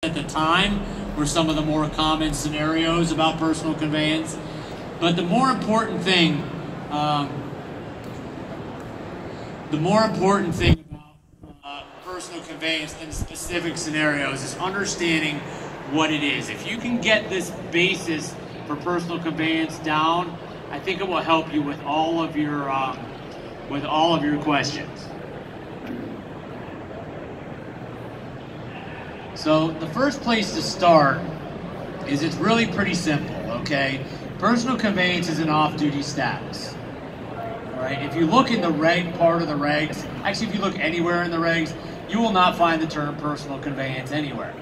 at the time were some of the more common scenarios about personal conveyance. But the more important thing about personal conveyance than specific scenarios is understanding what it is. If you can get this basis for personal conveyance down, I think it will help you with all of your questions. So the first place to start is it's really pretty simple, okay? Personal conveyance is an off-duty status. All right, if you look in the reg part of the regs, actually if you look anywhere in the regs, you will not find the term personal conveyance anywhere.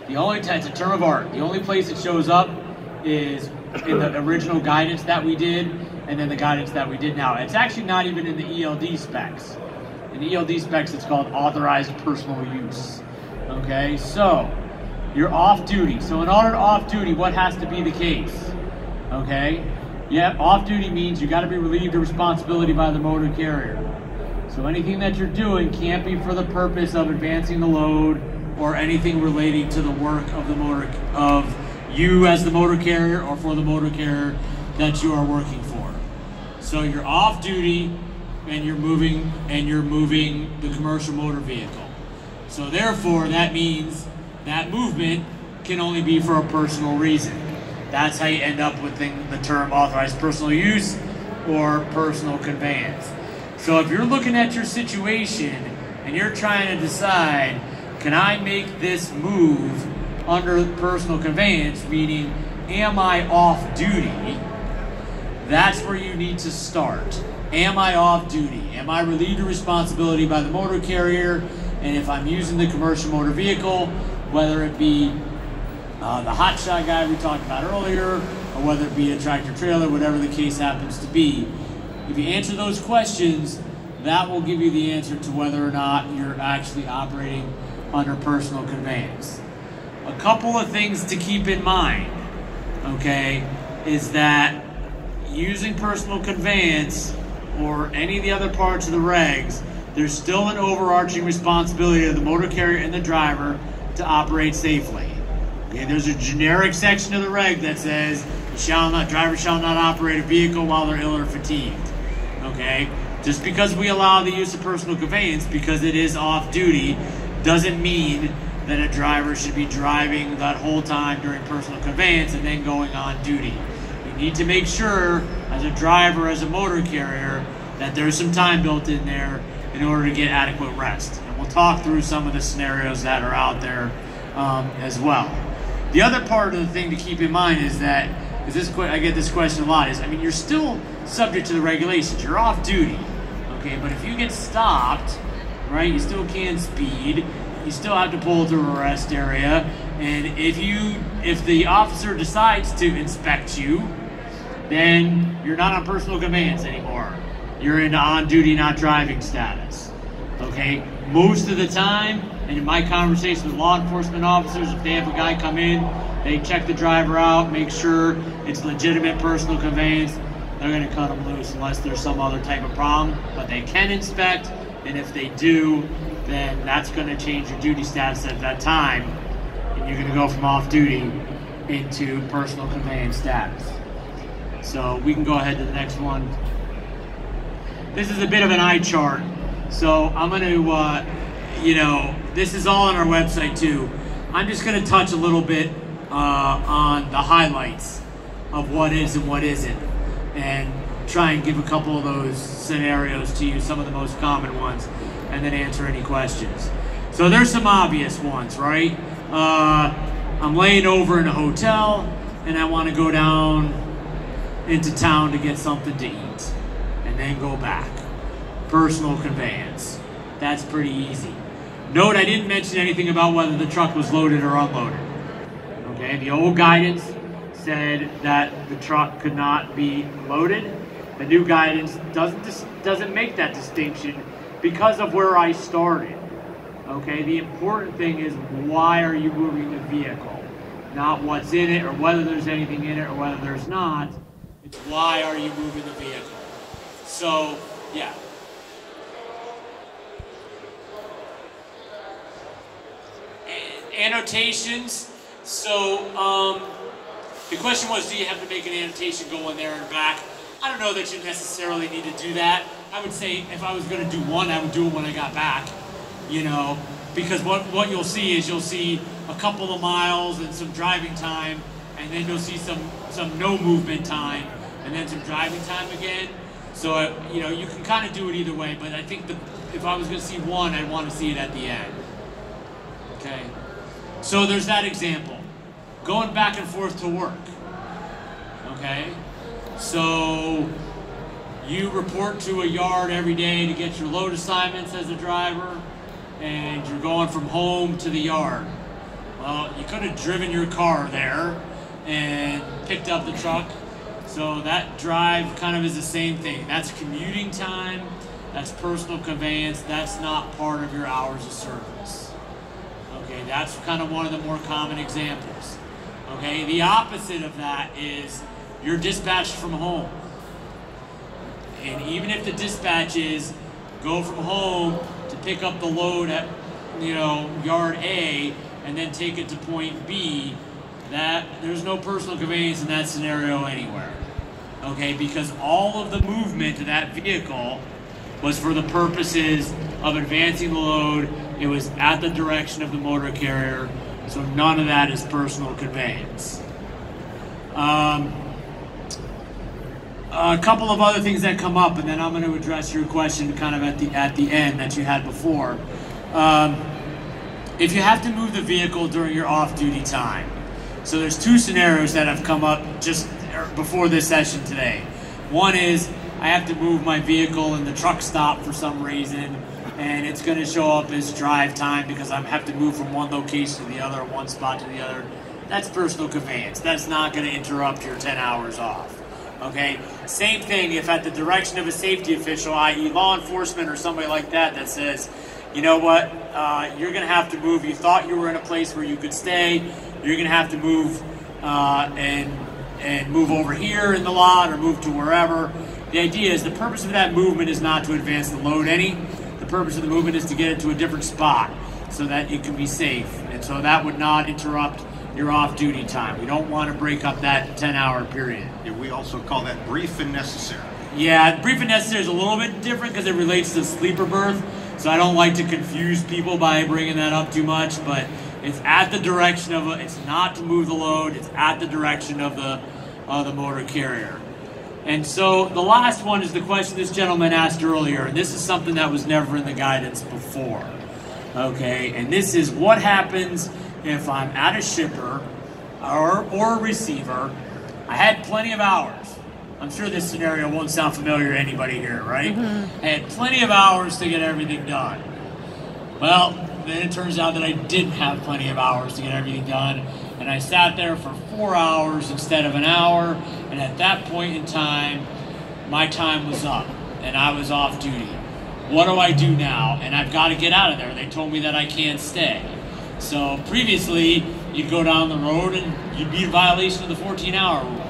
It's a term of art. The only place it shows up is in the original guidance that we did, and then the guidance that we did now. It's actually not even in the ELD specs. In the ELD specs, it's called authorized personal use. Okay, so you're off duty. So in order to off duty, what has to be the case? Okay, yeah, off duty means you got to be relieved of responsibility by the motor carrier. So anything that you're doing can't be for the purpose of advancing the load or anything relating to the work of you as the motor carrier or for the motor carrier that you are working for. So you're off duty and you're moving the commercial motor vehicle. So therefore that means that movement can only be for a personal reason. That's how you end up with the term authorized personal use or personal conveyance. So if you're looking at your situation and you're trying to decide, can I make this move under personal conveyance, meaning am I off duty? That's where you need to start. Am I off duty? Am I relieved of responsibility by the motor carrier? And if I'm using the commercial motor vehicle, whether it be the hotshot guy we talked about earlier, or whether it be a tractor trailer, whatever the case happens to be, if you answer those questions, that will give you the answer to whether or not you're actually operating under personal conveyance. A couple of things to keep in mind, okay, is that using personal conveyance or any of the other parts of the regs, there's still an overarching responsibility of the motor carrier and the driver to operate safely. Okay, there's a generic section of the reg that says driver shall not operate a vehicle while they're ill or fatigued. Okay, just because we allow the use of personal conveyance because it is off duty doesn't mean that a driver should be driving that whole time during personal conveyance and then going on duty. You need to make sure as a driver, as a motor carrier, that there's some time built in there in order to get adequate rest. And we'll talk through some of the scenarios that are out there as well. The other part of the thing to keep in mind is that, I get this question a lot, you're still subject to the regulations. You're off duty, okay? But if you get stopped, right, you still can speed. You still have to pull through a rest area. And if the officer decides to inspect you, then you're not on personal conveyance anymore. You're in on-duty, not driving status, okay? Most of the time, and in my conversation with law enforcement officers, if they have a guy come in, they check the driver out, make sure it's legitimate personal conveyance, they're gonna cut them loose unless there's some other type of problem. But they can inspect, and if they do, then that's gonna change your duty status at that time, and you're gonna go from off-duty into personal conveyance status. So we can go ahead to the next one. This is a bit of an eye chart. So I'm gonna, this is all on our website too. I'm just gonna touch a little bit on the highlights of what is and what isn't, and try and give a couple of those scenarios to you, some of the most common ones, and then answer any questions. So there's some obvious ones, right? I'm laying over in a hotel and I wanna go down into town to get something to eat and then go back. Personal conveyance. That's pretty easy. Note I didn't mention anything about whether the truck was loaded or unloaded. Okay, the old guidance said that the truck could not be loaded. The new guidance doesn't make that distinction because of where I started. Okay, the important thing is why are you moving the vehicle? Not what's in it or whether there's anything in it or whether there's not. It's why are you moving the vehicle? So, yeah. Annotations. So the question was, do you have to make an annotation going there and back? I don't know that you necessarily need to do that. I would say if I was going to do one, I would do it when I got back, you know, because what you'll see is you'll see a couple of miles and some driving time, and then you'll see some no movement time, and then some driving time again. So, you know, you can kind of do it either way, but I think if I was going to see one, I'd want to see it at the end. Okay. So there's that example. Going back and forth to work. Okay. So you report to a yard every day to get your load assignments as a driver, and you're going from home to the yard. Well, you could have driven your car there and picked up the truck. So that drive kind of is the same thing. That's commuting time, that's personal conveyance, that's not part of your hours of service. Okay, that's kind of one of the more common examples. Okay, the opposite of that is you're dispatched from home. And even if the dispatch is go from home to pick up the load at, you know, yard A and then take it to point B, that there's no personal conveyance in that scenario anywhere. Okay, because all of the movement of that vehicle was for the purposes of advancing the load. It was at the direction of the motor carrier, so none of that is personal conveyance. A couple of other things that come up, and then I'm going to address your question kind of at the end that you had before. If you have to move the vehicle during your off-duty time, so there's two scenarios that have come up just before this session today. One is I have to move my vehicle in the truck stop for some reason, and it's going to show up as drive time because I have to move from one location to the other, one spot to the other. That's personal conveyance. That's not going to interrupt your 10 hours off. Okay? Same thing if at the direction of a safety official, i.e. law enforcement or somebody like that, that says, you know what, you're going to have to move. You thought you were in a place where you could stay. You're going to have to move and move over here in the lot or move to wherever. The idea is the purpose of that movement is not to advance the load any. The purpose of the movement is to get it to a different spot so that you can be safe. And so that would not interrupt your off-duty time. We don't want to break up that 10-hour period. Yeah, we also call that brief and necessary. Yeah, brief and necessary is a little bit different because it relates to sleeper berth. So I don't like to confuse people by bringing that up too much, but it's at the direction of it's not to move the load, it's at the direction of the motor carrier. And so the last one is the question this gentleman asked earlier, and this is something that was never in the guidance before. Okay, and this is what happens if I'm at a shipper or a receiver. I had plenty of hours. I'm sure this scenario won't sound familiar to anybody here, right? Mm-hmm. I had plenty of hours to get everything done. Well, then it turns out that I didn't have plenty of hours to get everything done, and I sat there for 4 hours instead of an hour, and at that point in time, my time was up, and I was off duty. What do I do now? And I've got to get out of there. They told me that I can't stay. So previously, you'd go down the road and you'd be in violation of the 14-hour rule.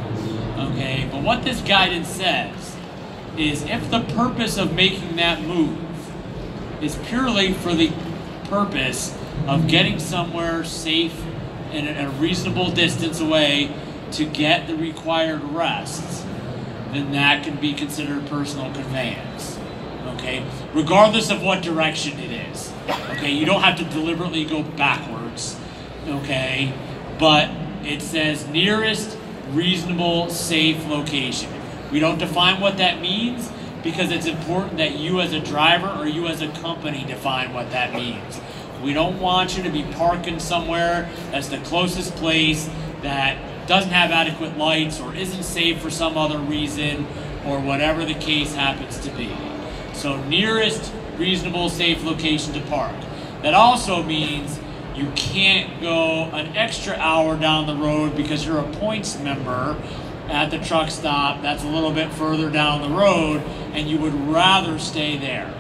Okay, but what this guidance says is if the purpose of making that move is purely for the purpose of getting somewhere safe and at a reasonable distance away to get the required rest, then that can be considered personal conveyance. Okay, regardless of what direction it is. Okay, you don't have to deliberately go backwards. Okay, but it says nearest reasonable, safe location. We don't define what that means because it's important that you as a driver or you as a company define what that means. We don't want you to be parking somewhere that's the closest place that doesn't have adequate lights or isn't safe for some other reason or whatever the case happens to be. So nearest reasonable, safe location to park. That also means you can't go an extra hour down the road because you're a points member at the truck stop that's a little bit further down the road and you would rather stay there.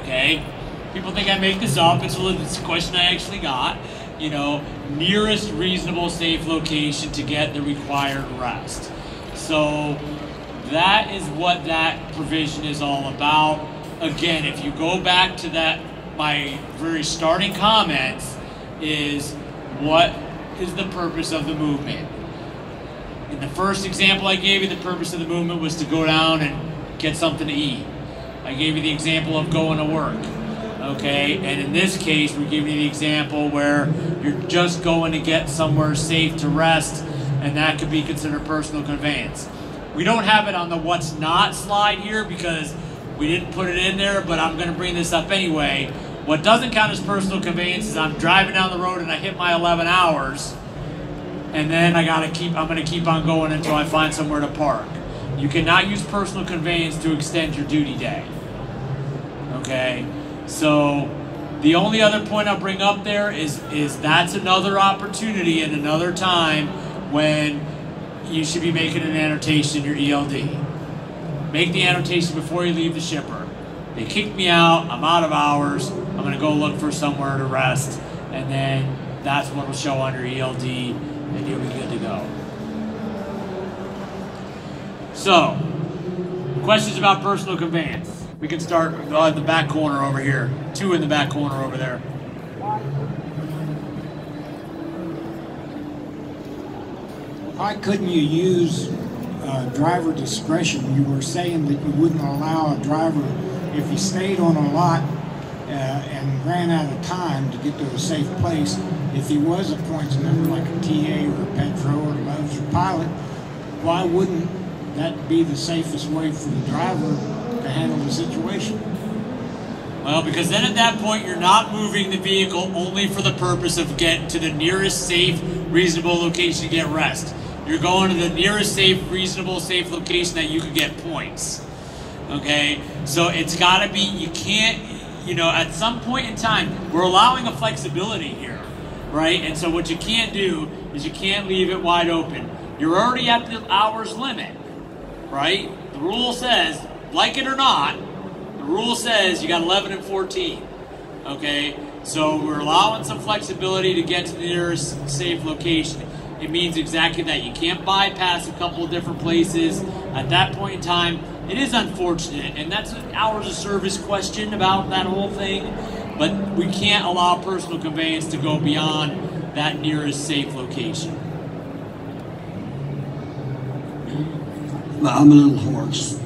Okay? People think I make this up. It's a question I actually got. You know, nearest reasonable safe location to get the required rest. So that is what that provision is all about. Again, if you go back to that, my very starting comments, is what is the purpose of the movement. In the first example I gave you, the purpose of the movement was to go down and get something to eat. I gave you the example of going to work. Okay, and in this case, we're giving you the example where you're just going to get somewhere safe to rest, and that could be considered personal conveyance. We don't have it on the what's not slide here because we didn't put it in there, but I'm going to bring this up anyway. What doesn't count as personal conveyance is I'm driving down the road and I hit my 11 hours, and then I'm going to keep on going until I find somewhere to park. You cannot use personal conveyance to extend your duty day. Okay? So the only other point I'll bring up there is that's another opportunity and another time when you should be making an annotation in your ELD. Make the annotation before you leave the shipper. They kicked me out, I'm out of hours, I'm going to go look for somewhere to rest, and then that's what will show on your ELD, and you'll be good to go. So, questions about personal conveyance? We can start in the back corner over here. 2 in the back corner over there. Why couldn't you use driver discretion? You were saying that you wouldn't allow a driver, if he stayed on a lot and ran out of time to get to a safe place, if he was a points member like a TA or a Petro or a Lowe's or pilot, why wouldn't that be the safest way for the driver to handle the situation? Well, because then at that point you're not moving the vehicle only for the purpose of getting to the nearest safe, reasonable location to get rest. You're going to the nearest safe, reasonable, safe location that you could get points. Okay? So it's got to be, you can't, at some point in time, we're allowing a flexibility here, right? And so what you can't do is you can't leave it wide open. You're already at the hours limit, right? The rule says, like it or not, the rule says you got 11 and 14, okay? So we're allowing some flexibility to get to the nearest safe location. It means exactly that. You can't bypass a couple of different places. At that point in time, it is unfortunate, and that's an hours of service question about that whole thing, but we can't allow personal conveyance to go beyond that nearest safe location. Well, I'm a little hoarse.